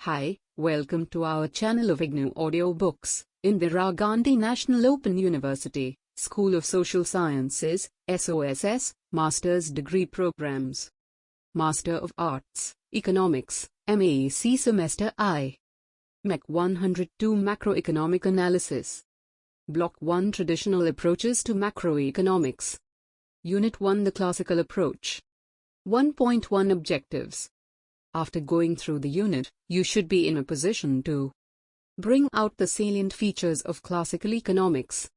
Hi, welcome to our channel of IGNOU audiobooks, Indira Gandhi National Open University, School of Social Sciences, SOSS, Master's Degree Programs. Master of Arts, Economics, MAEC Semester I. MEC102 Macroeconomic Analysis. Block-1 Traditional Approaches to Macroeconomics. Unit-1 The Classical Approach. 1.1 Objectives. After going through the unit, you should be in a position to bring out the salient features of classical economics,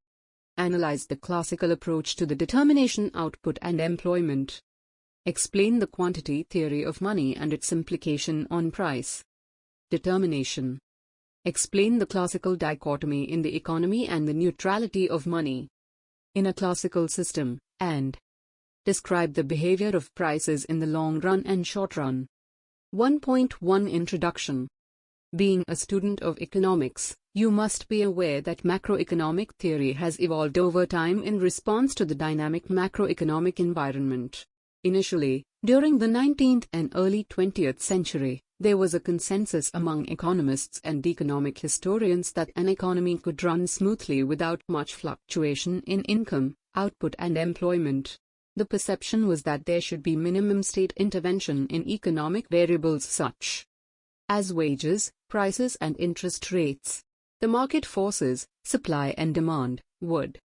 analyze the classical approach to the determination, output and employment, explain the quantity theory of money and its implication on price determination, explain the classical dichotomy in the economy and the neutrality of money in a classical system, and describe the behavior of prices in the long run and short run. 1.1 Introduction. Being a student of economics, you must be aware that macroeconomic theory has evolved over time in response to the dynamic macroeconomic environment. Initially, during the 19th and early 20th century, there was a consensus among economists and economic historians that an economy could run smoothly without much fluctuation in income, output and employment. The perception was that there should be minimum state intervention in economic variables such as wages, prices and interest rates. The market forces, supply and demand, would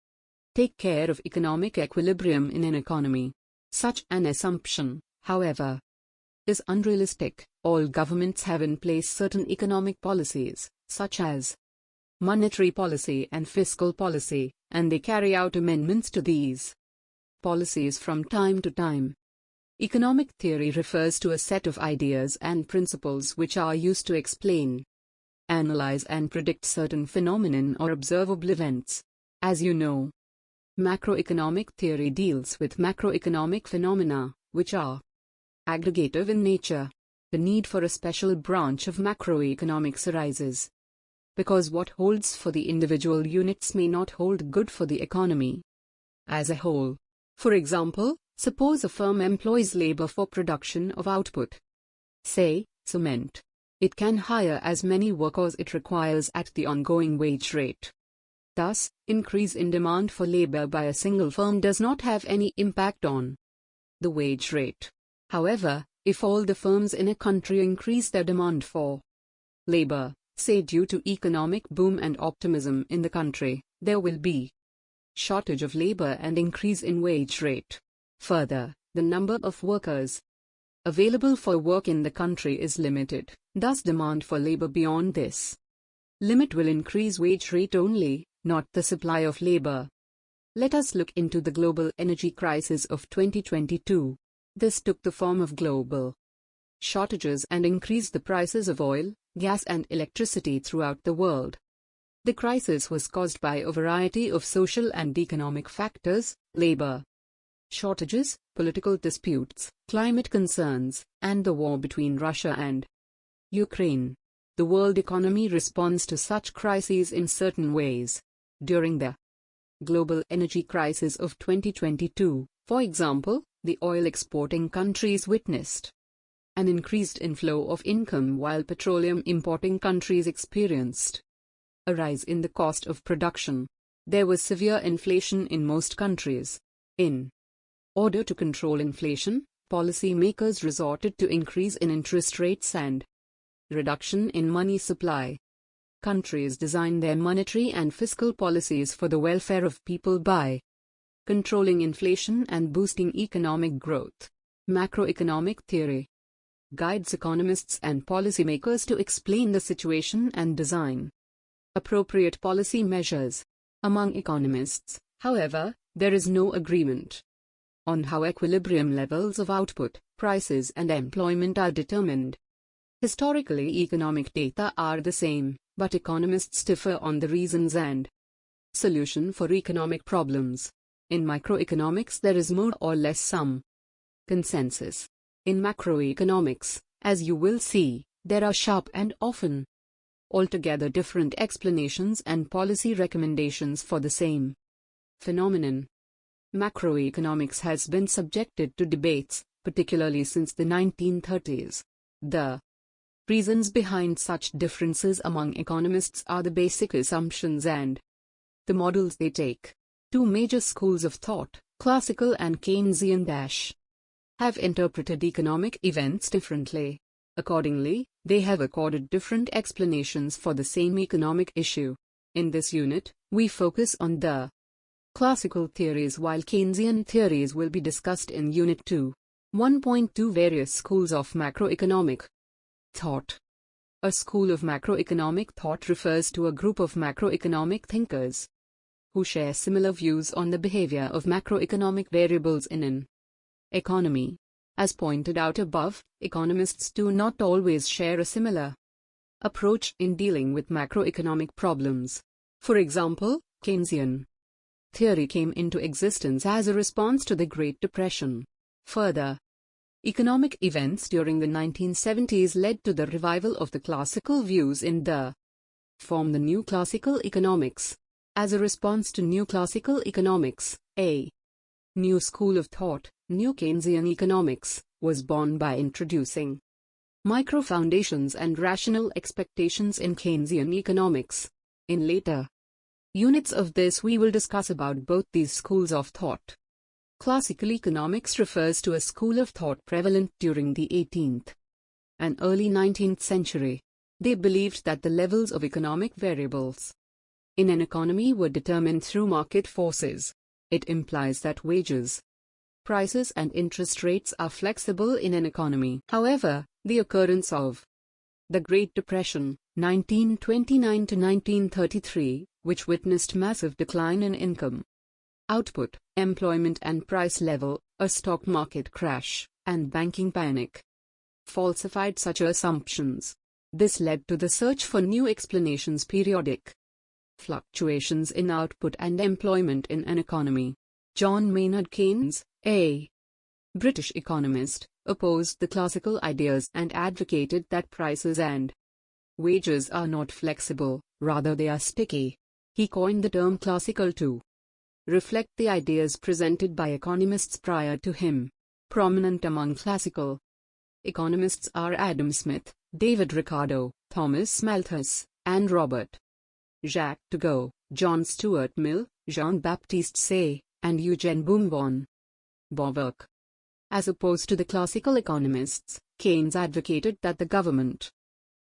take care of economic equilibrium in an economy. Such an assumption, however, is unrealistic. All governments have in place certain economic policies, such as monetary policy and fiscal policy, and they carry out amendments to these policies from time to time. Economic theory refers to a set of ideas and principles which are used to explain, analyze and predict certain phenomenon or observable events. As you know, macroeconomic theory deals with macroeconomic phenomena, which are aggregative in nature. The need for a special branch of macroeconomics arises because what holds for the individual units may not hold good for the economy as a whole. For example, suppose a firm employs labor for production of output, say, cement. It can hire as many workers it requires at the ongoing wage rate. Thus, increase in demand for labor by a single firm does not have any impact on the wage rate. However, if all the firms in a country increase their demand for labor, say due to economic boom and optimism in the country, there will be shortage of labor and increase in wage rate. Further, the number of workers available for work in the country is limited, thus demand for labor beyond this limit will increase wage rate only, not the supply of labor. Let us look into the global energy crisis of 2022. This took the form of global shortages and increased the prices of oil, gas and electricity throughout the world. The crisis was caused by a variety of social and economic factors: labor shortages, political disputes, climate concerns, and the war between Russia and Ukraine. The world economy responds to such crises in certain ways. During the global energy crisis of 2022, for example, the oil exporting countries witnessed an increased inflow of income while petroleum importing countries experienced a rise in the cost of production. There was severe inflation in most countries. In order to control inflation, policymakers resorted to increase in interest rates and reduction in money supply. Countries designed their monetary and fiscal policies for the welfare of people by controlling inflation and boosting economic growth. Macroeconomic theory guides economists and policymakers to explain the situation and design appropriate policy measures. Among economists, however, there is no agreement on how equilibrium levels of output, prices and employment are determined. Historically, economic data are the same, but economists differ on the reasons and solution for economic problems. In microeconomics, there is more or less some consensus. In macroeconomics, as you will see, there are sharp and often altogether different explanations and policy recommendations for the same phenomenon. Macroeconomics has been subjected to debates, particularly since the 1930s. The Reasons behind such differences among economists are the basic assumptions and the models they take. Two major schools of thought, classical and Keynesian, have interpreted economic events differently. Accordingly, they have accorded different explanations for the same economic issue. In this unit, we focus on the classical theories while Keynesian theories will be discussed in Unit 2. 1.2 Various schools of macroeconomic thought. A school of macroeconomic thought refers to a group of macroeconomic thinkers who share similar views on the behavior of macroeconomic variables in an economy. As pointed out above, economists do not always share a similar approach in dealing with macroeconomic problems. For example, Keynesian theory came into existence as a response to the Great Depression. Further, economic events during the 1970s led to the revival of the classical views in the form the New Classical Economics. As a response to New Classical Economics, a new school of thought, New Keynesian Economics, was born by introducing micro-foundations and rational expectations in Keynesian economics. In later units of this we will discuss about both these schools of thought. Classical economics refers to a school of thought prevalent during the 18th and early 19th century. They believed that the levels of economic variables in an economy were determined through market forces. It implies that wages, prices and interest rates are flexible in an economy. However, the occurrence of the Great Depression, 1929 to 1933, which witnessed massive decline in income, output, employment and price level, a stock market crash, and banking panic, falsified such assumptions. This led to the search for new explanations. Periodic fluctuations in output and employment in an economy. John Maynard Keynes, a British economist, opposed the classical ideas and advocated that prices and wages are not flexible, rather they are sticky. He coined the term classical to reflect the ideas presented by economists prior to him. Prominent among classical economists are Adam Smith, David Ricardo, Thomas Malthus, and Robert Jacques Turgot, John Stuart Mill, Jean-Baptiste Say, and Eugene von Beauvoir. As opposed to the classical economists, Keynes advocated that the government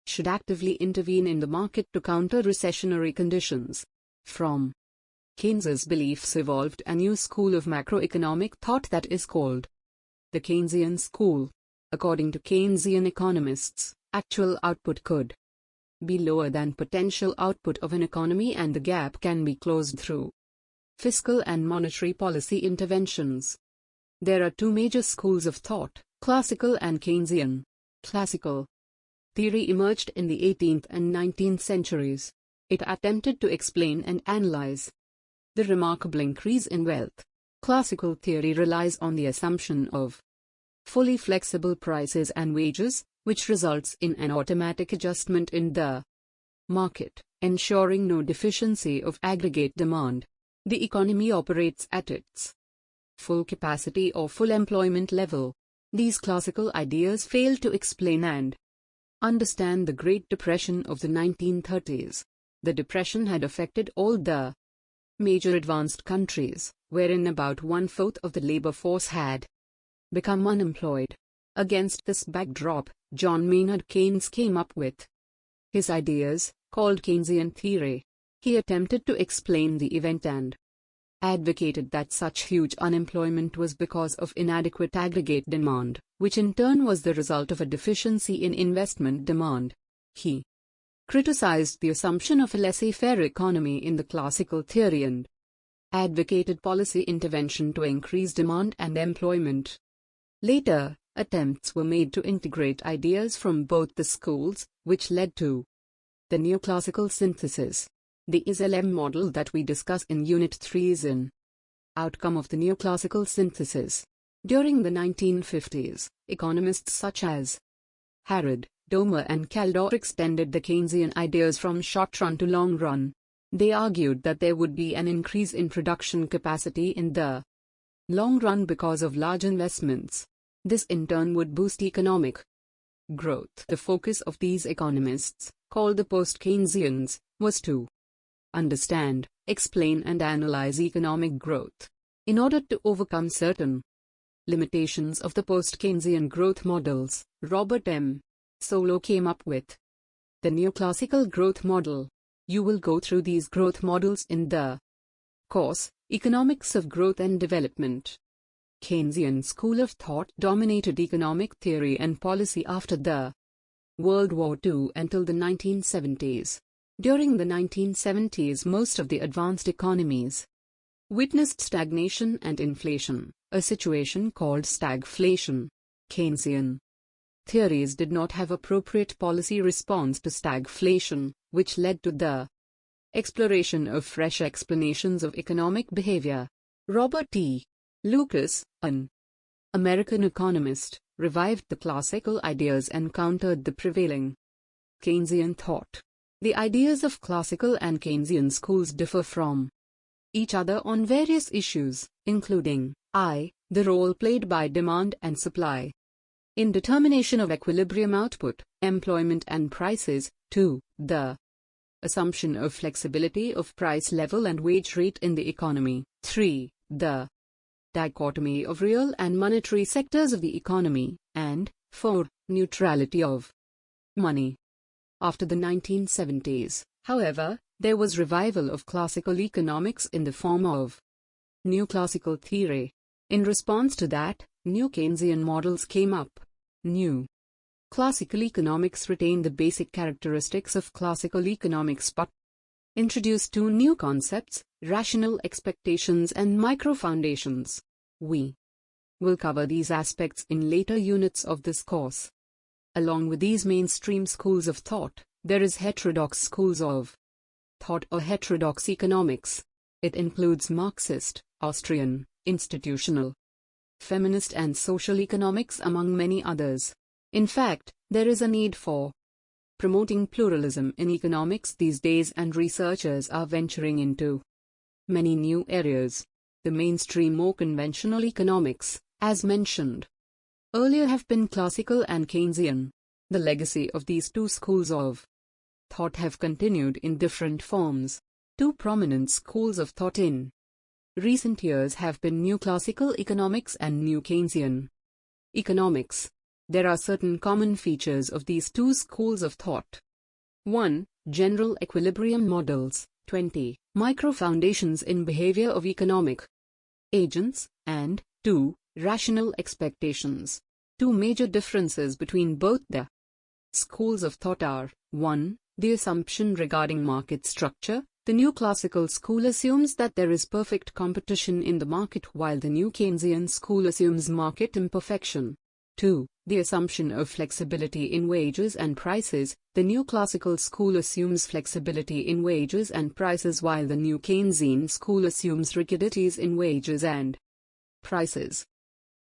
should actively intervene in the market to counter recessionary conditions. From Keynes's beliefs evolved a new school of macroeconomic thought that is called the Keynesian school. According to Keynesian economists, actual output could be lower than potential output of an economy and the gap can be closed through fiscal and monetary policy interventions. There are two major schools of thought, classical and Keynesian. Classical theory emerged in the 18th and 19th centuries. It attempted to explain and analyze the remarkable increase in wealth. Classical theory relies on the assumption of fully flexible prices and wages, which results in an automatic adjustment in the market, ensuring no deficiency of aggregate demand. The economy operates at its full capacity or full employment level. These classical ideas fail to explain and understand the Great Depression of the 1930s. The Depression had affected all the major advanced countries, wherein about 1/4 of the labor force had become unemployed. Against this backdrop, John Maynard Keynes came up with his ideas, called Keynesian theory. He attempted to explain the event and advocated that such huge unemployment was because of inadequate aggregate demand, which in turn was the result of a deficiency in investment demand. He criticized the assumption of a laissez-faire economy in the classical theory and advocated policy intervention to increase demand and employment. Later, attempts were made to integrate ideas from both the schools, which led to the neoclassical synthesis. The ISLM model that we discuss in Unit 3 is an outcome of the neoclassical synthesis. During the 1950s, economists such as Harrod, Domer and Kaldor extended the Keynesian ideas from short-run to long-run. They argued that there would be an increase in production capacity in the long run because of large investments. This in turn would boost economic growth. The focus of these economists, called the post-Keynesians, was to understand, explain and analyze economic growth. In order to overcome certain limitations of the post-Keynesian growth models, Robert M. Solow came up with the neoclassical growth model. You will go through these growth models in the course, Economics of Growth and Development. Keynesian school of thought dominated economic theory and policy after the World War II until the 1970s. During the 1970s, most of the advanced economies witnessed stagnation and inflation, a situation called stagflation. Keynesian theories did not have appropriate policy response to stagflation, which led to the exploration of fresh explanations of economic behavior. Robert T. Lucas, an American economist, revived the classical ideas and countered the prevailing Keynesian thought. The ideas of classical and Keynesian schools differ from each other on various issues, including I. The role played by demand and supply in determination of equilibrium output, employment and prices. 2. The assumption of flexibility of price level and wage rate in the economy. 3. The dichotomy of real and monetary sectors of the economy. And 4. Neutrality of money. After the 1970s, however, there was revival of classical economics in the form of neoclassical theory. In response to that, new Keynesian models came up. New classical economics retained the basic characteristics of classical economics but introduced two new concepts, rational expectations and microfoundations. We will cover these aspects in later units of this course. Along with these mainstream schools of thought, there is heterodox schools of thought or heterodox economics. It includes Marxist, Austrian, institutional, feminist and social economics among many others. In fact, there is a need for promoting pluralism in economics these days and researchers are venturing into many new areas. The mainstream more conventional economics, as mentioned earlier, have been classical and Keynesian. The legacy of these two schools of thought have continued in different forms. Two prominent schools of thought in recent years have been New Classical Economics and New Keynesian Economics. There are certain common features of these two schools of thought. 1. General equilibrium models. 20. Microfoundations in behavior of economic agents. And 2. Rational expectations. Two major differences between both the schools of thought are: 1. The assumption regarding market structure. The New Classical School assumes that there is perfect competition in the market while the New Keynesian School assumes market imperfection. 2. The assumption of flexibility in wages and prices. The New Classical School assumes flexibility in wages and prices while the New Keynesian School assumes rigidities in wages and prices.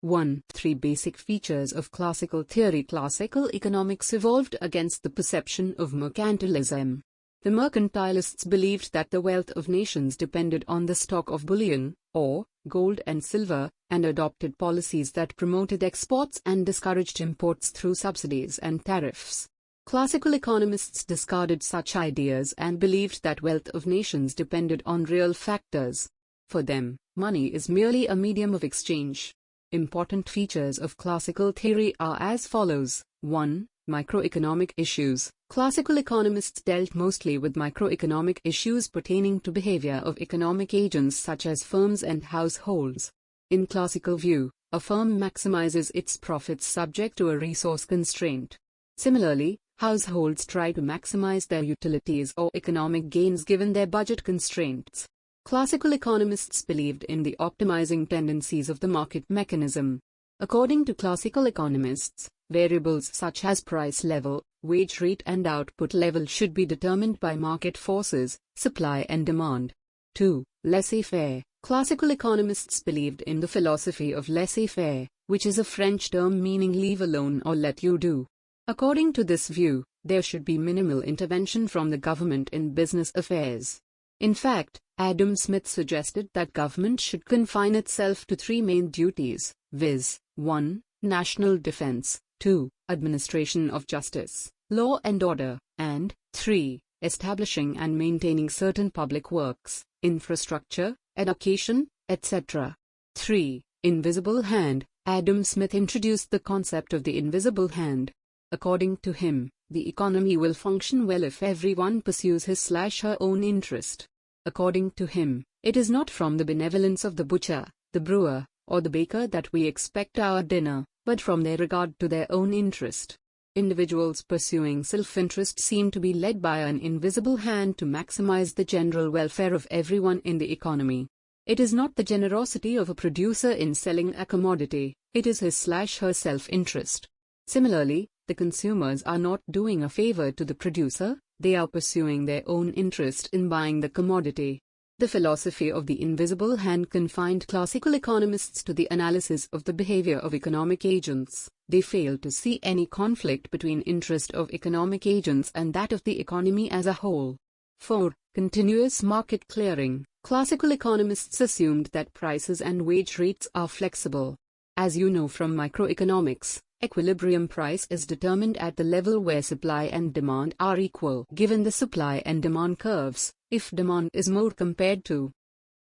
1. Three basic features of classical theory. Classical economics evolved against the perception of mercantilism. The mercantilists believed that the wealth of nations depended on the stock of bullion, or gold and silver, and adopted policies that promoted exports and discouraged imports through subsidies and tariffs. Classical economists discarded such ideas and believed that wealth of nations depended on real factors. For them, money is merely a medium of exchange. Important features of classical theory are as follows. 1. Microeconomic issues. Classical economists dealt mostly with microeconomic issues pertaining to behavior of economic agents such as firms and households. In classical view, a firm maximizes its profits subject to a resource constraint. Similarly, households try to maximize their utilities or economic gains given their budget constraints. Classical economists believed in the optimizing tendencies of the market mechanism. According to classical economists, variables such as price level, wage rate and output level should be determined by market forces, supply and demand. 2. Laissez-faire. Classical economists believed in the philosophy of laissez-faire, which is a French term meaning leave alone or let you do. According to this view, there should be minimal intervention from the government in business affairs. In fact, Adam Smith suggested that government should confine itself to three main duties, viz. 1. National defense, 2. administration of justice, law and order, and 3. establishing and maintaining certain public works, infrastructure, education, etc. 3. Invisible hand. Adam Smith introduced the concept of the invisible hand. According to him, the economy will function well if everyone pursues his/her own interest. According to him, it is not from the benevolence of the butcher, the brewer, or the baker that we expect our dinner, but from their regard to their own interest. Individuals pursuing self-interest seem to be led by an invisible hand to maximize the general welfare of everyone in the economy. It is not the generosity of a producer in selling a commodity, it is his/her self-interest. Similarly, the consumers are not doing a favor to the producer, they are pursuing their own interest in buying the commodity. The philosophy of the invisible hand confined classical economists to the analysis of the behavior of economic agents. They failed to see any conflict between interest of economic agents and that of the economy as a whole. 4. Continuous market clearing. Classical economists assumed that prices and wage rates are flexible. As you know from macroeconomics, equilibrium price is determined at the level where supply and demand are equal. Given the supply and demand curves, if demand is more compared to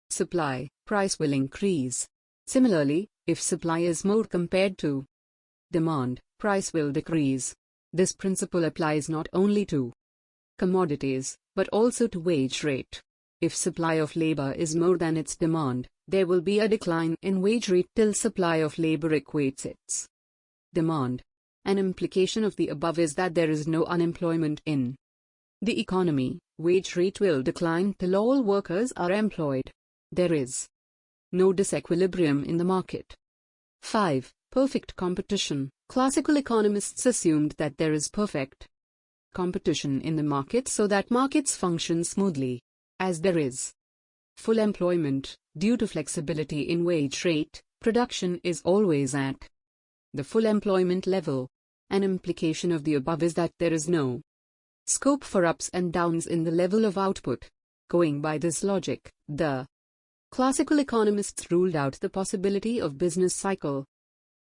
supply, price will increase. Similarly, if supply is more compared to demand, price will decrease. This principle applies not only to commodities, but also to wage rate. If supply of labor is more than its demand, there will be a decline in wage rate till supply of labor equates its demand. An implication of the above is that there is no unemployment in the economy. Wage rate will decline till all workers are employed. There is no disequilibrium in the market. 5. Perfect competition. Classical economists assumed that there is perfect competition in the market so that markets function smoothly. As there is full employment, due to flexibility in wage rate, production is always at the full employment level. An implication of the above is that there is no scope for ups and downs in the level of output. Going by this logic, the classical economists ruled out the possibility of business cycle.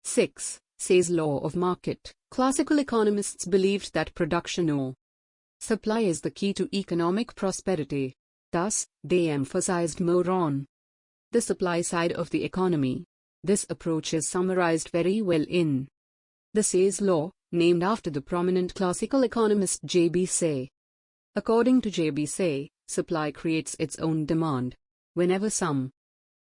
6. Say's law of market. Classical economists believed that production or supply is the key to economic prosperity. Thus, they emphasized more on the supply side of the economy. This approach is summarized very well in the Say's law, named after the prominent classical economist J.B. Say. According to J.B. Say, supply creates its own demand. Whenever some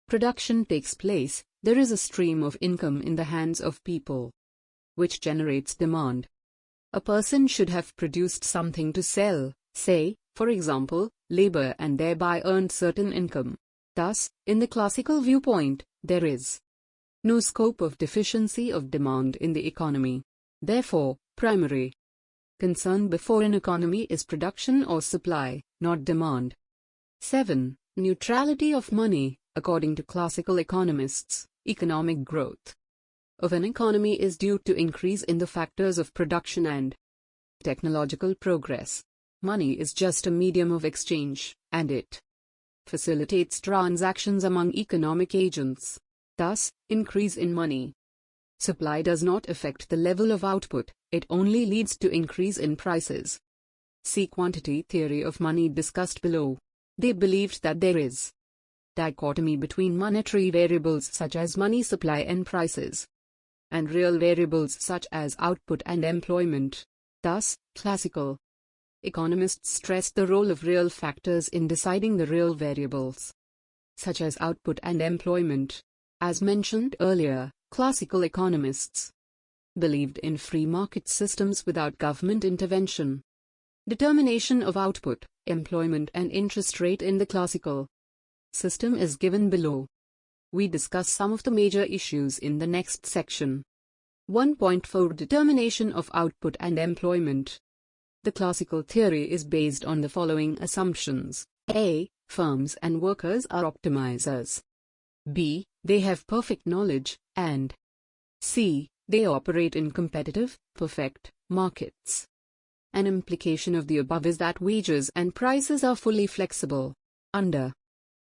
production takes place, there is a stream of income in the hands of people, which generates demand. A person should have produced something to sell, say, for example, labor, and thereby earned certain income. Thus, in the classical viewpoint, there is no scope of deficiency of demand in the economy. Therefore, primary concern before an economy is production or supply, not demand. 7. Neutrality of money. According to classical economists, economic growth of an economy is due to increase in the factors of production and technological progress. Money is just a medium of exchange, and it facilitates transactions among economic agents. Thus, increase in money supply does not affect the level of output, it only leads to increase in prices. See quantity theory of money discussed below. They believed that there is dichotomy between monetary variables such as money supply and prices, and real variables such as output and employment. Thus, classical economists stressed the role of real factors in deciding the real variables, such as output and employment. As mentioned earlier, classical economists believed in free market systems without government intervention. Determination of output, employment and interest rate in the classical system is given below. We discuss some of the major issues in the next section. 1.4 Determination of output and employment. The classical theory is based on the following assumptions. A. Firms and workers are optimizers. B. They have perfect knowledge, and C. They operate in competitive, perfect markets. An implication of the above is that wages and prices are fully flexible. Under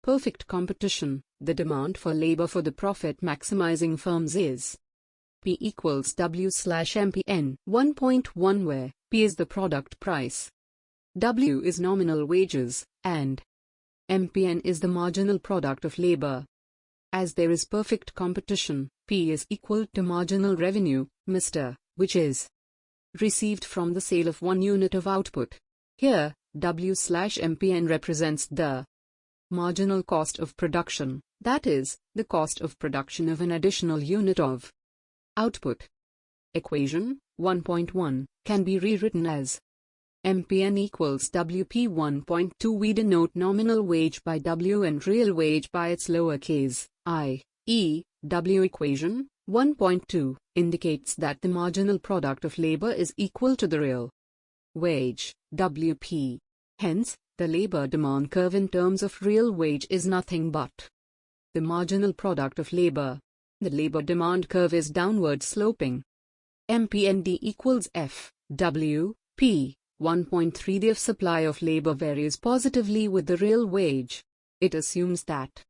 perfect competition, the demand for labor for the profit-maximizing firms is P equals W/MPN 1.1, where P is the product price, W is nominal wages, and MPN is the marginal product of labor. As there is perfect competition, P is equal to marginal revenue, Mr., which is received from the sale of 1 unit of output. Here, W/MPN represents the marginal cost of production, that is, the cost of production of an additional unit of output. Equation 1.1 can be rewritten as MPN equals WP 1.2. We denote nominal wage by W and real wage by its lowercase i.e., W. Equation 1.2 indicates that the marginal product of labor is equal to the real wage, WP. Hence, the labor demand curve in terms of real wage is nothing but the marginal product of labor. The labor demand curve is downward sloping. MPND equals F, W, P. 1.3. The supply of labor varies positively with the real wage. It assumes that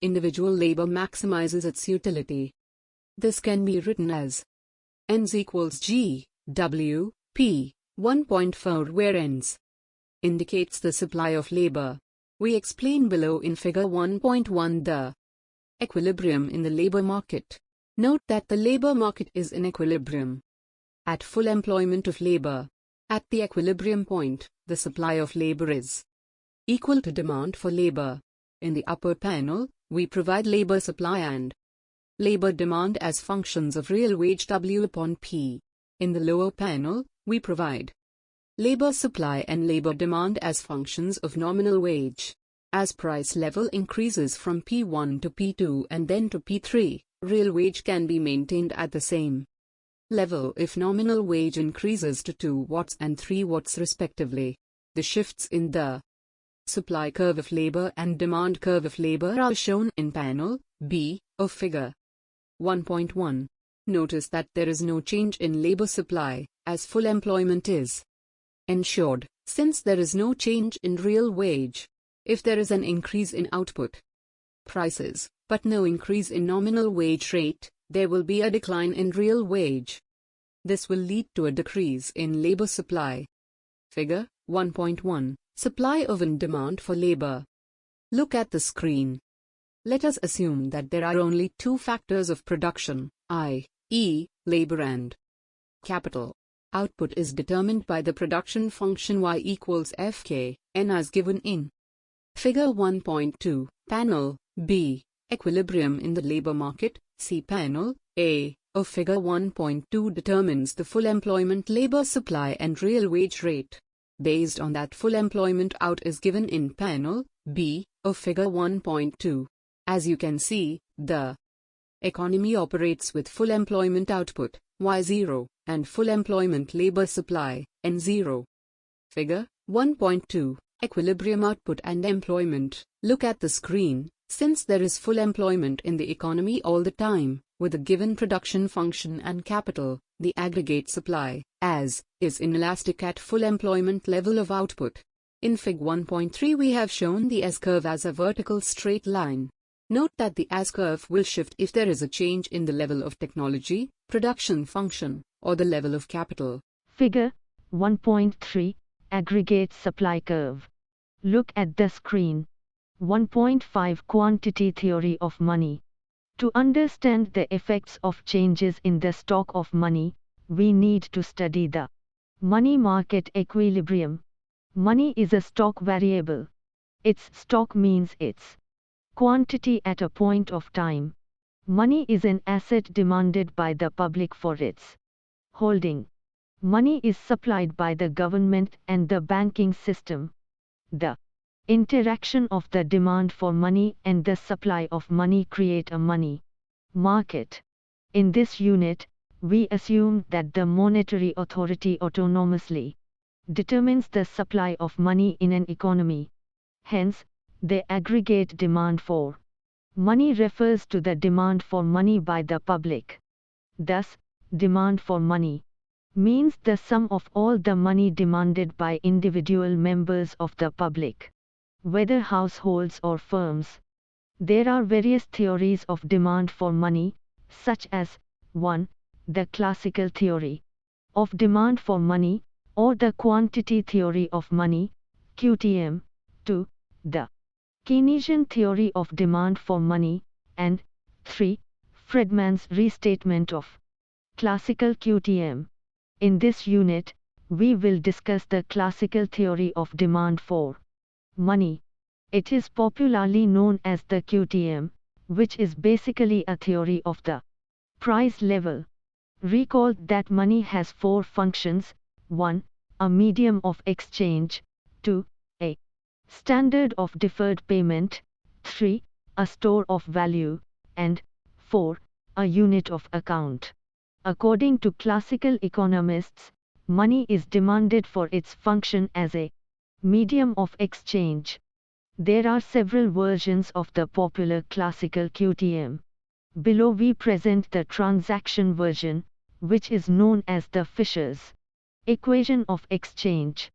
individual labor maximizes its utility. This can be written as Ns equals G, W, P. 1.4, where Ns indicates the supply of labor. We explain below in figure 1.1 the equilibrium in the labor market. Note that the labor market is in equilibrium at full employment of labor. At the equilibrium point, the supply of labor is equal to demand for labor. In the upper panel, we provide labor supply and labor demand as functions of real wage W upon P. In the lower panel, we provide labor supply and labor demand as functions of nominal wage. As price level increases from P1 to P2 and then to P3, real wage can be maintained at the same level if nominal wage increases to 2 watts and 3 watts respectively. The shifts in the supply curve of labor and demand curve of labor are shown in panel B of figure 1.1. Notice that there is no change in labor supply, as full employment is ensured, since there is no change in real wage. If there is an increase in output prices, but no increase in nominal wage rate, there will be a decline in real wage. This will lead to a decrease in labor supply. Figure 1.1. Supply of and demand for labor. Look at the screen. Let us assume that there are only two factors of production, i.e., labor and capital. Output is determined by the production function y equals Fk, n as given in figure 1.2, panel B. Equilibrium in the labor market, see panel A of figure 1.2 determines the full employment labor supply and real wage rate. Based on that, full employment out is given in panel B of figure 1.2. As you can see, the economy operates with full employment output, Y0, and full employment labor supply, N0. Figure 1.2. Equilibrium output and employment. Look at the screen. Since there is full employment in the economy all the time, with a given production function and capital, the aggregate supply, as, is inelastic at full employment level of output. In Fig 1.3 we have shown the S-curve as a vertical straight line. Note that the S-curve will shift if there is a change in the level of technology, production function, or the level of capital. Figure 1.3, Aggregate Supply Curve. Look at the screen. 1.5 Quantity Theory of Money. To understand the effects of changes in the stock of money, we need to study the money market equilibrium. Money is a stock variable. Its stock means its quantity at a point of time. Money is an asset demanded by the public for its holding. Money is supplied by the government and the banking system. The interaction of the demand for money and the supply of money create a money market. In this unit, we assume that the monetary authority autonomously determines the supply of money in an economy. Hence, the aggregate demand for money refers to the demand for money by the public. Thus, demand for money means the sum of all the money demanded by individual members of the public, whether households or firms. There are various theories of demand for money, such as 1. the classical theory of demand for money, or the quantity theory of money, QTM, 2, the Keynesian theory of demand for money, and 3, Friedman's restatement of classical QTM. In this unit, we will discuss the classical theory of demand for money. It is popularly known as the QTM, which is basically a theory of the price level. Recall that money has four functions: 1, a medium of exchange; 2, a standard of deferred payment; 3, a store of value; and 4, a unit of account. According to classical economists, money is demanded for its function as a medium of exchange. There are several versions of the popular classical QTM. Below we present the transaction version, which is known as the Fisher's equation of exchange.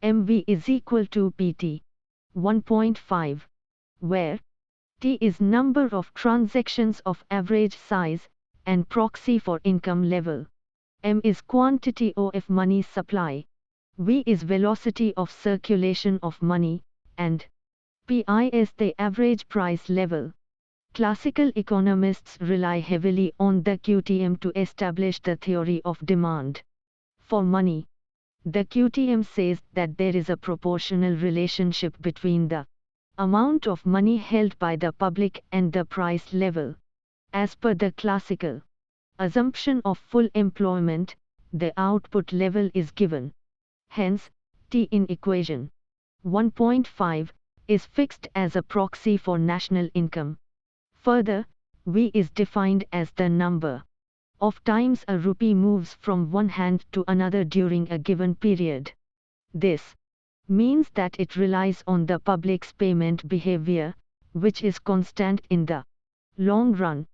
MV is equal to PT 1.5, where T is number of transactions of average size and proxy for income level. M is quantity of money supply. V is velocity of circulation of money, and Pi is the average price level. Classical economists rely heavily on the QTM to establish the theory of demand for money. The QTM says that there is a proportional relationship between the amount of money held by the public and the price level. As per the classical assumption of full employment, the output level is given. Hence, T in equation 1.5 is fixed as a proxy for national income. Further, V is defined as the number of times a rupee moves from one hand to another during a given period. This means that it relies on the public's payment behavior, which is constant in the long run.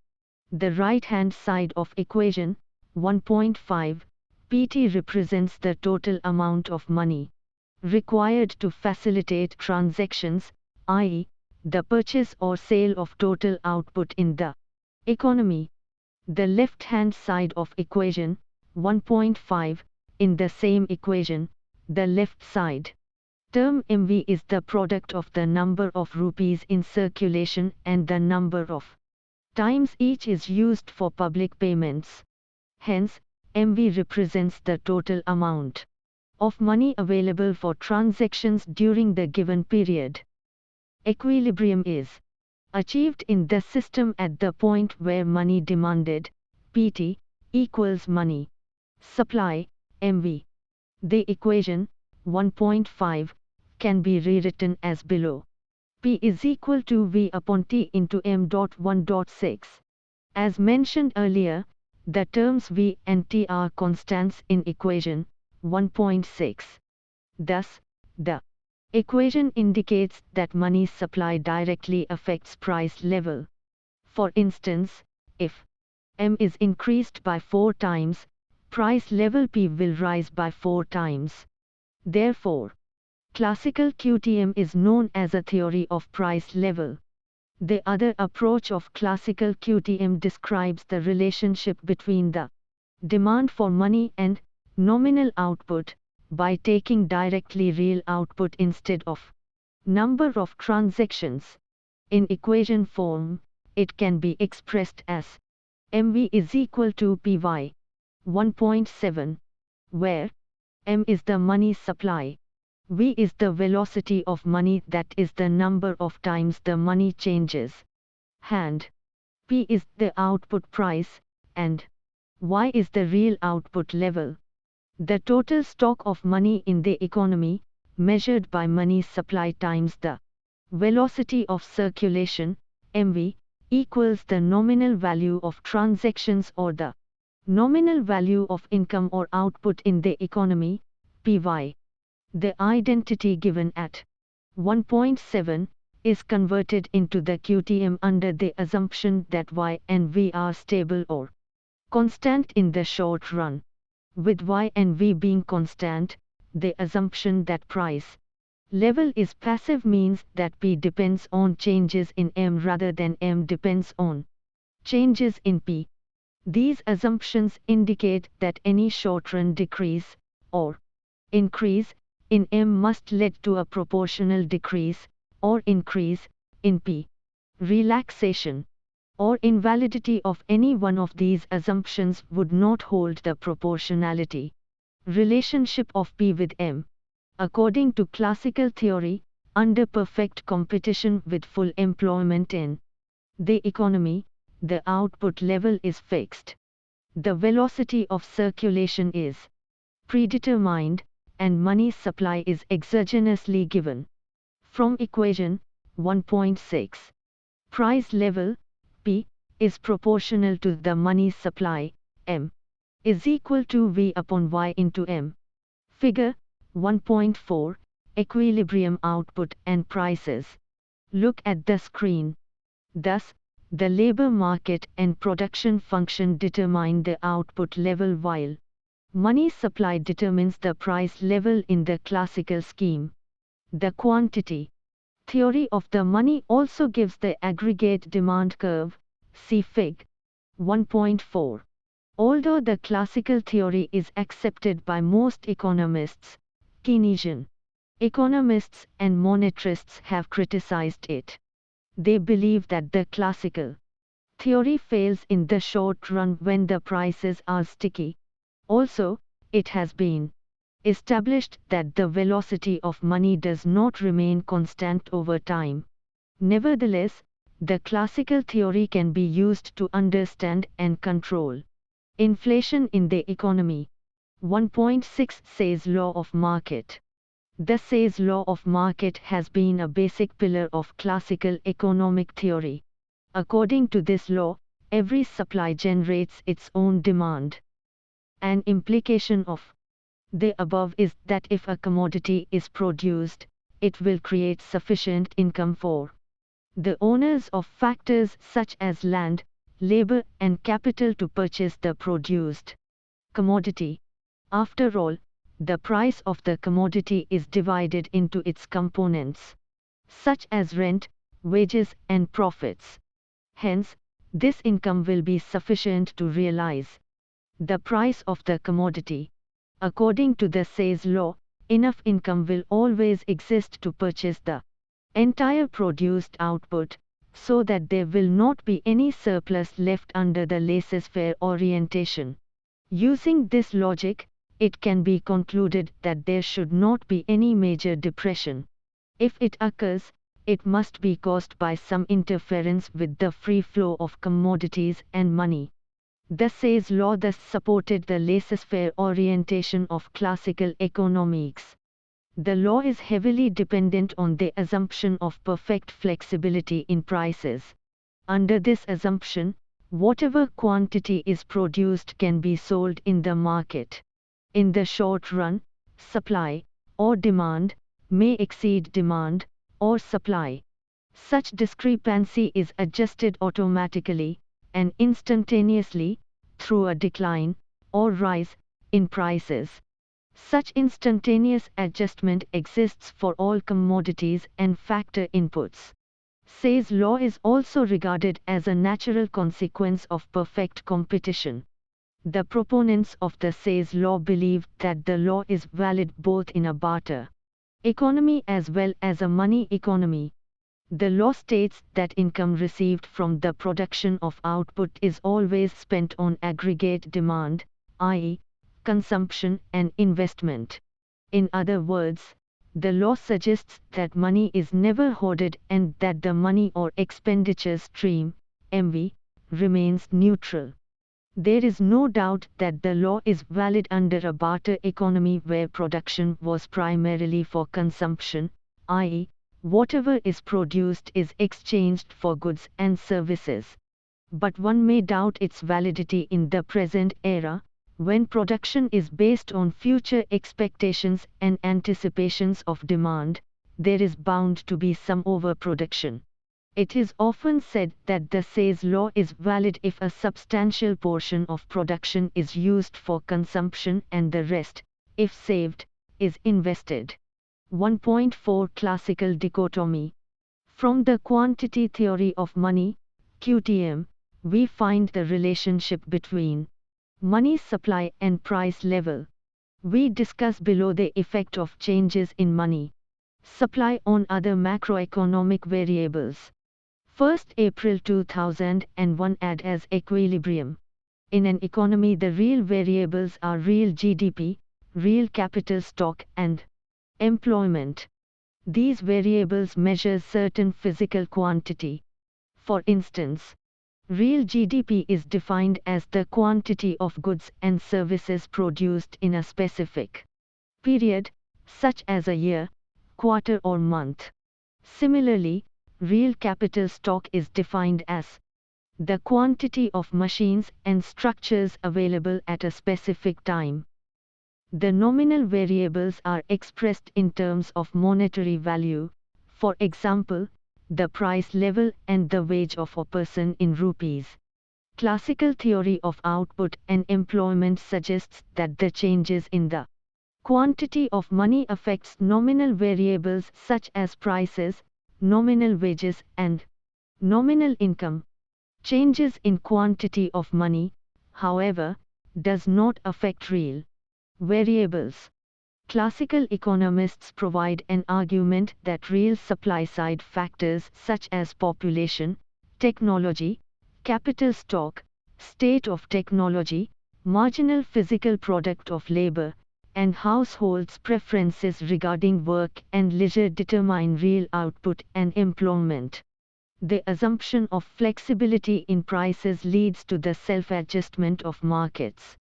The right-hand side of equation 1.5, PT represents the total amount of money required to facilitate transactions, i.e., the purchase or sale of total output in the economy. The left-hand side of equation 1.5, in the same equation, the left side term MV is the product of the number of rupees in circulation and the number of times each is used for public payments. Hence, MV represents the total amount of money available for transactions during the given period. Equilibrium is achieved in the system at the point where money demanded, PT, equals money supply, MV. The equation 1.5 can be rewritten as below. P is equal to V upon T into M.1.6. As mentioned earlier, the terms V and T are constants in equation 1.6. Thus, the equation indicates that money supply directly affects price level. For instance, if M is increased by 4 times, price level P will rise by 4 times. Therefore, classical QTM is known as a theory of price level. The other approach of classical QTM describes the relationship between the demand for money and nominal output by taking directly real output instead of number of transactions. In equation form, it can be expressed as MV is equal to PY 1.7, where M is the money supply, V is the velocity of money, that is the number of times the money changes hand, P is the output price, and Y is the real output level. The total stock of money in the economy, measured by money supply times the velocity of circulation, MV, equals the nominal value of transactions or the nominal value of income or output in the economy, PY. The identity given at 1.7 is converted into the QTM under the assumption that Y and V are stable or constant in the short run. With Y and V being constant, the assumption that price level is passive means that P depends on changes in M rather than M depends on changes in P. These assumptions indicate that any short-run decrease or increase in M must lead to a proportional decrease or increase in P. Relaxation or invalidity of any one of these assumptions would not hold the proportionality relationship of P with M. According to classical theory, under perfect competition with full employment in the economy, the output level is fixed. The velocity of circulation is predetermined, and money supply is exogenously given. From equation 1.6, price level, P, is proportional to the money supply, M, is equal to V upon Y into M. Figure 1.4, equilibrium output and prices. Look at the screen. Thus, the labor market and production function determine the output level while money supply determines the price level in the classical scheme. The quantity theory of the money also gives the aggregate demand curve, see Fig. 1.4. Although the classical theory is accepted by most economists, Keynesian economists and monetarists have criticized it. They believe that the classical theory fails in the short run when the prices are sticky. Also, it has been established that the velocity of money does not remain constant over time. Nevertheless, the classical theory can be used to understand and control inflation in the economy. 1.6 Say's law of market. The Say's law of market has been a basic pillar of classical economic theory. According to this law, every supply generates its own demand. An implication of the above is that if a commodity is produced, it will create sufficient income for the owners of factors such as land, labor, and capital to purchase the produced commodity. After all, the price of the commodity is divided into its components, such as rent, wages, and profits. Hence, this income will be sufficient to realize the price of the commodity. According to the Say's law, enough income will always exist to purchase the entire produced output, so that there will not be any surplus left under the laissez-faire orientation. Using this logic, it can be concluded that there should not be any major depression. If it occurs, it must be caused by some interference with the free flow of commodities and money. The Say's law thus supported the laissez-faire orientation of classical economics. The law is heavily dependent on the assumption of perfect flexibility in prices. Under this assumption, whatever quantity is produced can be sold in the market. In the short run, supply, or demand, may exceed demand, or supply. Such discrepancy is adjusted automatically, and instantaneously, through a decline, or rise, in prices. Such instantaneous adjustment exists for all commodities and factor inputs. Say's law is also regarded as a natural consequence of perfect competition. The proponents of the Say's law believe that the law is valid both in a barter economy as well as a money economy. The law states that income received from the production of output is always spent on aggregate demand, i.e., consumption and investment. In other words, the law suggests that money is never hoarded and that the money or expenditure stream, MV, remains neutral. There is no doubt that the law is valid under a barter economy where production was primarily for consumption, i.e., whatever is produced is exchanged for goods and services. But one may doubt its validity in the present era, when production is based on future expectations and anticipations of demand. There is bound to be some overproduction. It is often said that the Say's law is valid if a substantial portion of production is used for consumption and the rest, if saved, is invested. 1.4 Classical dichotomy. From the quantity theory of money, QTM, we find the relationship between money supply and price level. We discuss below the effect of changes in money supply on other macroeconomic variables. 1st April 2001 add as equilibrium. In an economy, the real variables are real GDP, real capital stock, and employment. These variables measure certain physical quantity. For instance, real GDP is defined as the quantity of goods and services produced in a specific period, such as a year, quarter, or month. Similarly, real capital stock is defined as the quantity of machines and structures available at a specific time. The nominal variables are expressed in terms of monetary value, for example, the price level and the wage of a person in rupees. Classical theory of output and employment suggests that the changes in the quantity of money affects nominal variables such as prices, nominal wages, and nominal income. Changes in quantity of money, however, does not affect real variables. Classical economists provide an argument that real supply-side factors such as population, technology, capital stock, state of technology, marginal physical product of labor, and households' preferences regarding work and leisure determine real output and employment. The assumption of flexibility in prices leads to the self-adjustment of markets.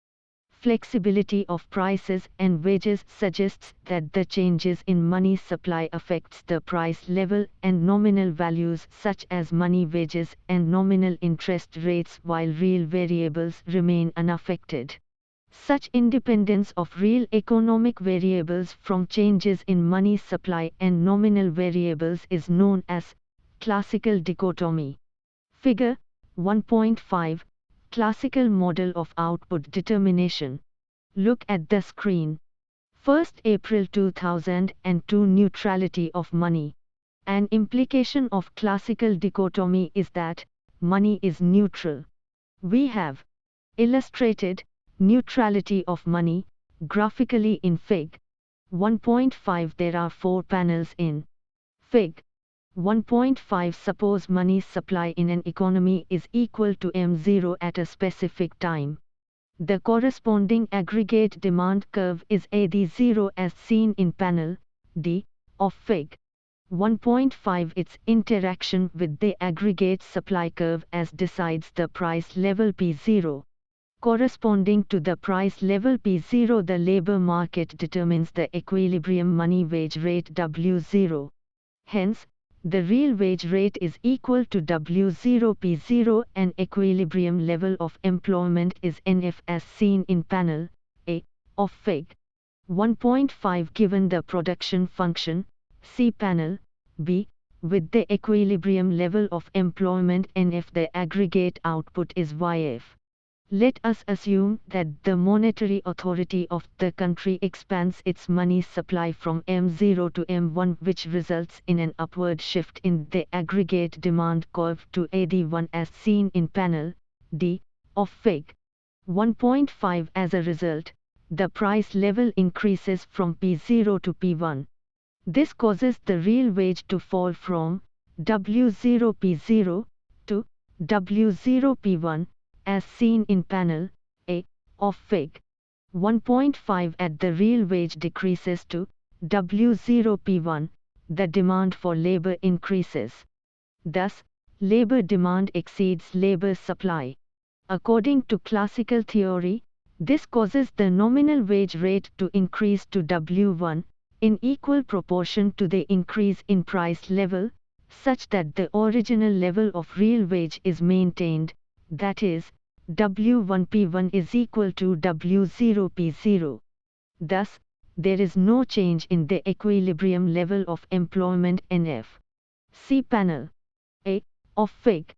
Flexibility of prices and wages suggests that the changes in money supply affects the price level and nominal values such as money wages and nominal interest rates while real variables remain unaffected. Such independence of real economic variables from changes in money supply and nominal variables is known as classical dichotomy. Figure 1.5 Classical model of output determination. Look at the screen. 1st April 2002 Neutrality of money. An implication of classical dichotomy is that money is neutral. We have illustrated neutrality of money graphically in Fig. 1.5. There are 4 panels in Fig. 1.5. Suppose money supply in an economy is equal to M0 at a specific time. The corresponding aggregate demand curve is AD0 as seen in panel D of Fig. 1.5. Its interaction with the aggregate supply curve as decides the price level P0. Corresponding to the price level P0, the labor market determines the equilibrium money wage rate W0. Hence, the real wage rate is equal to W0 P0 and equilibrium level of employment is NF as seen in panel A of Fig. 1.5. Given the production function, see panel B, with the equilibrium level of employment NF, the aggregate output is YF. Let us assume that the monetary authority of the country expands its money supply from M0 to M1, which results in an upward shift in the aggregate demand curve to AD1 as seen in panel D of Fig. 1.5. As a result, the price level increases from P0 to P1. This causes the real wage to fall from W0 P0 to W0 P1, as seen in panel A of Fig. 1.5. As the real wage decreases to W0 P1, the demand for labor increases. Thus, labor demand exceeds labor supply. According to classical theory, this causes the nominal wage rate to increase to W1 in equal proportion to the increase in price level, such that the original level of real wage is maintained, that is, W1 P1 is equal to W0 P0. Thus, there is no change in the equilibrium level of employment NF. See panel A of Fig.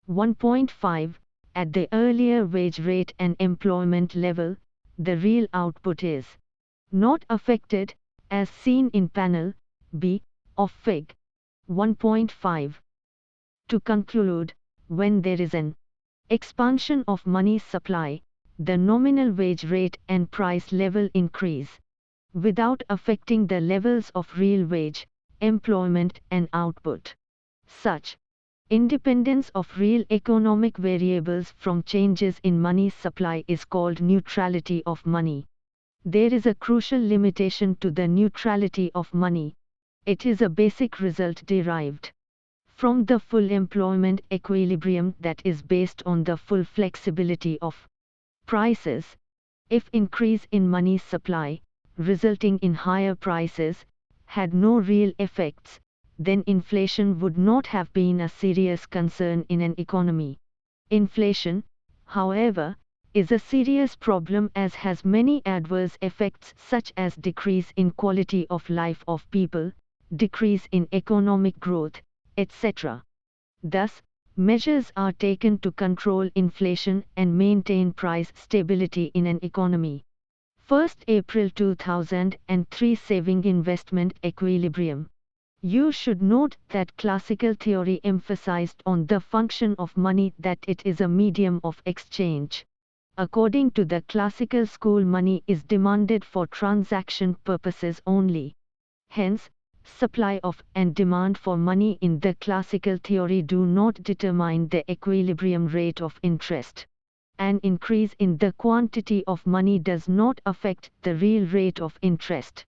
1.5. At the earlier wage rate and employment level, the real output is not affected, as seen in panel B of Fig. 1.5. To conclude, when there is an Expansion of money supply, the nominal wage rate and price level increase, without affecting the levels of real wage, employment and output. Such independence of real economic variables from changes in money supply is called neutrality of money. There is a crucial limitation to the neutrality of money. It is a basic result derived from the full employment equilibrium that is based on the full flexibility of prices. If increase in money supply, resulting in higher prices, had no real effects, then inflation would not have been a serious concern in an economy. Inflation, however, is a serious problem as has many adverse effects such as decrease in quality of life of people, decrease in economic growth, etc. Thus, measures are taken to control inflation and maintain price stability in an economy. 1st April 2003 Saving Investment Equilibrium. You should note that classical theory emphasized on the function of money that it is a medium of exchange. According to the classical school, money is demanded for transaction purposes only. Hence, supply of and demand for money in the classical theory do not determine the equilibrium rate of interest. An increase in the quantity of money does not affect the real rate of interest.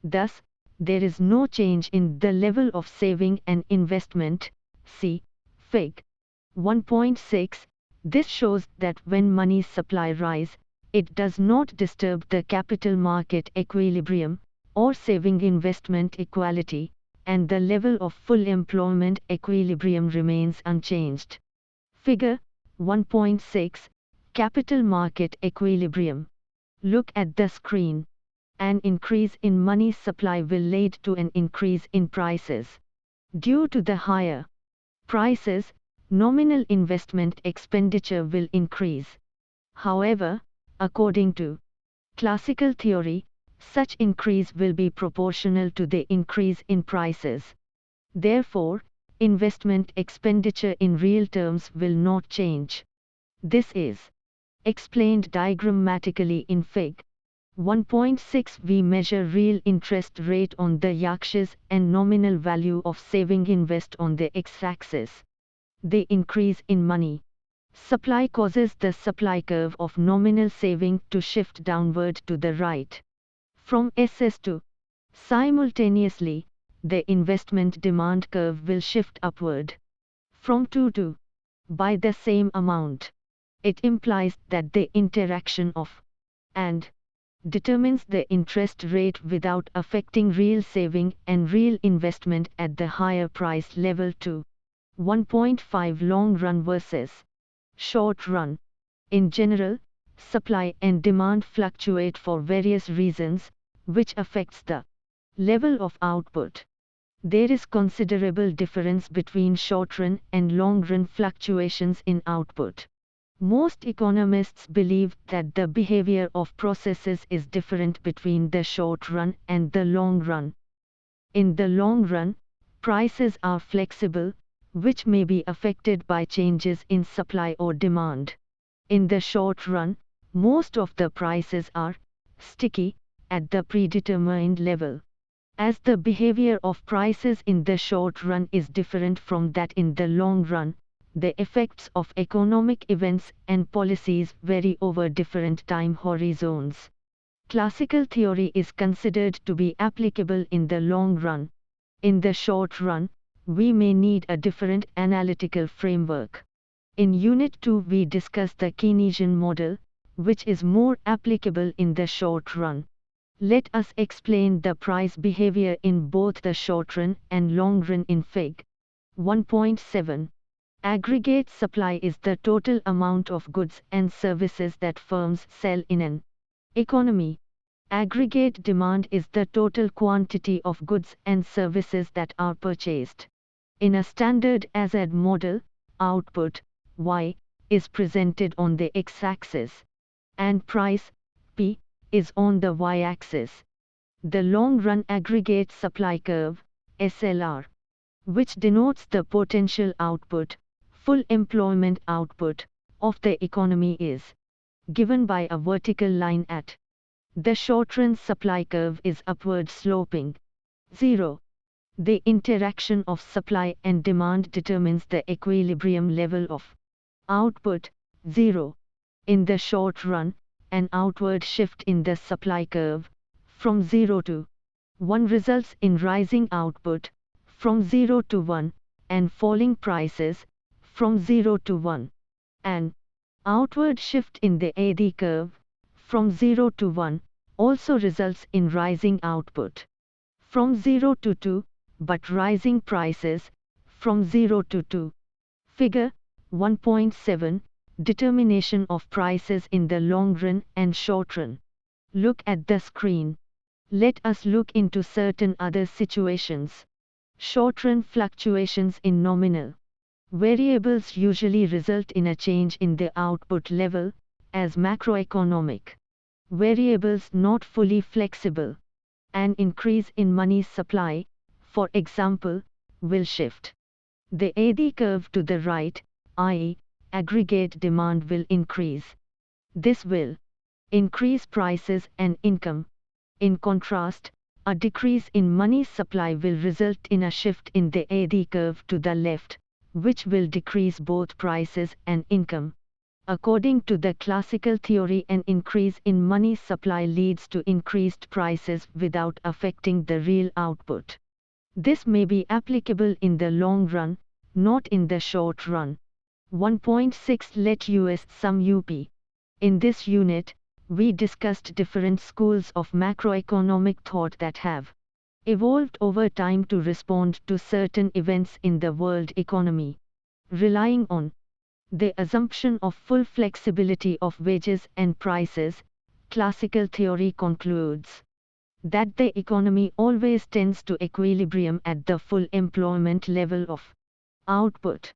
Thus, there is no change in the level of saving and investment. See Fig. 1.6. This shows that when money supply rise, it does not disturb the capital market equilibrium, or saving investment equality, and the level of full employment equilibrium remains unchanged. Figure 1.6. Capital market equilibrium. Look at the screen. An increase in money supply will lead to an increase in prices. Due to the higher prices, nominal investment expenditure will increase. However, according to classical theory, such increase will be proportional to the increase in prices. Therefore, investment expenditure in real terms will not change. This is explained diagrammatically in Fig. 1.6. We measure real interest rate on the y-axis and nominal value of saving invest on the x-axis. The increase in money supply causes the supply curve of nominal saving to shift downward to the right. From SS2, simultaneously, the investment demand curve will shift upward. From 2 to by the same amount. It implies that the interaction of and determines the interest rate without affecting real saving and real investment at the higher price level too. 1.5 Long run versus short run. In general, supply and demand fluctuate for various reasons, which affects the level of output. There is considerable difference between short-run and long-run fluctuations in output. Most economists believe that the behavior of processes is different between the short run and the long run. In the long run, prices are flexible, which may be affected by changes in supply or demand. In the short run, most of the prices are sticky at the predetermined level. As the behavior of prices in the short run is different from that in the long run, the effects of economic events and policies vary over different time horizons. Classical theory is considered to be applicable in the long run. In the short run, we may need a different analytical framework. In Unit 2 we discuss the Keynesian model, which is more applicable in the short run. Let us explain the price behavior in both the short run and long run in Fig. 1.7. Aggregate supply is the total amount of goods and services that firms sell in an economy. Aggregate demand is the total quantity of goods and services that are purchased. In a standard AZ model, output, Y, is presented on the x-axis, and price, P, is on the y-axis. The long-run aggregate supply curve, SLR, which denotes the potential output, full employment output, of the economy is given by a vertical line at the short-run supply curve is upward sloping. 0. The interaction of supply and demand determines the equilibrium level of output. 0. In the short run, an outward shift in the supply curve from 0 to 1 results in rising output from 0 to 1 and falling prices from 0 to 1. An outward shift in the AD curve from 0 to 1 also results in rising output from 0 to 2, but rising prices from 0 to 2. Figure 1.7 Determination of prices in the long run and short run. Look at the screen. Let us look into certain other situations. Short run fluctuations in nominal variables usually result in a change in the output level, as macroeconomic variables not fully flexible. An increase in money supply, for example, will shift the AD curve to the right, i.e., aggregate demand will increase. This will increase prices and income. In contrast, a decrease in money supply will result in a shift in the AD curve to the left, which will decrease both prices and income. According to the classical theory, an increase in money supply leads to increased prices without affecting the real output. This may be applicable in the long run, not in the short run. 1.6 Let us sum up. In this unit, we discussed different schools of macroeconomic thought that have evolved over time to respond to certain events in the world economy. Relying on the assumption of full flexibility of wages and prices, classical theory concludes that the economy always tends to equilibrium at the full employment level of output.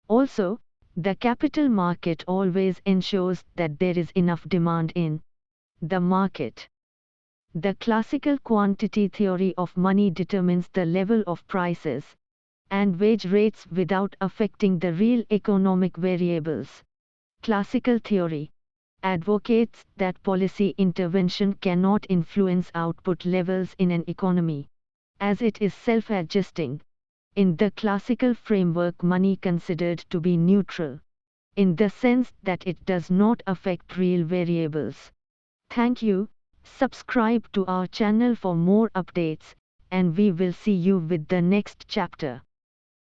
Also, the capital market always ensures that there is enough demand in the market. The classical quantity theory of money determines the level of prices and wage rates without affecting the real economic variables. Classical theory advocates that policy intervention cannot influence output levels in an economy, as it is self-adjusting. In the classical framework, money considered to be neutral, in the sense that it does not affect real variables. Thank you. Subscribe to our channel for more updates, and we will see you with the next chapter.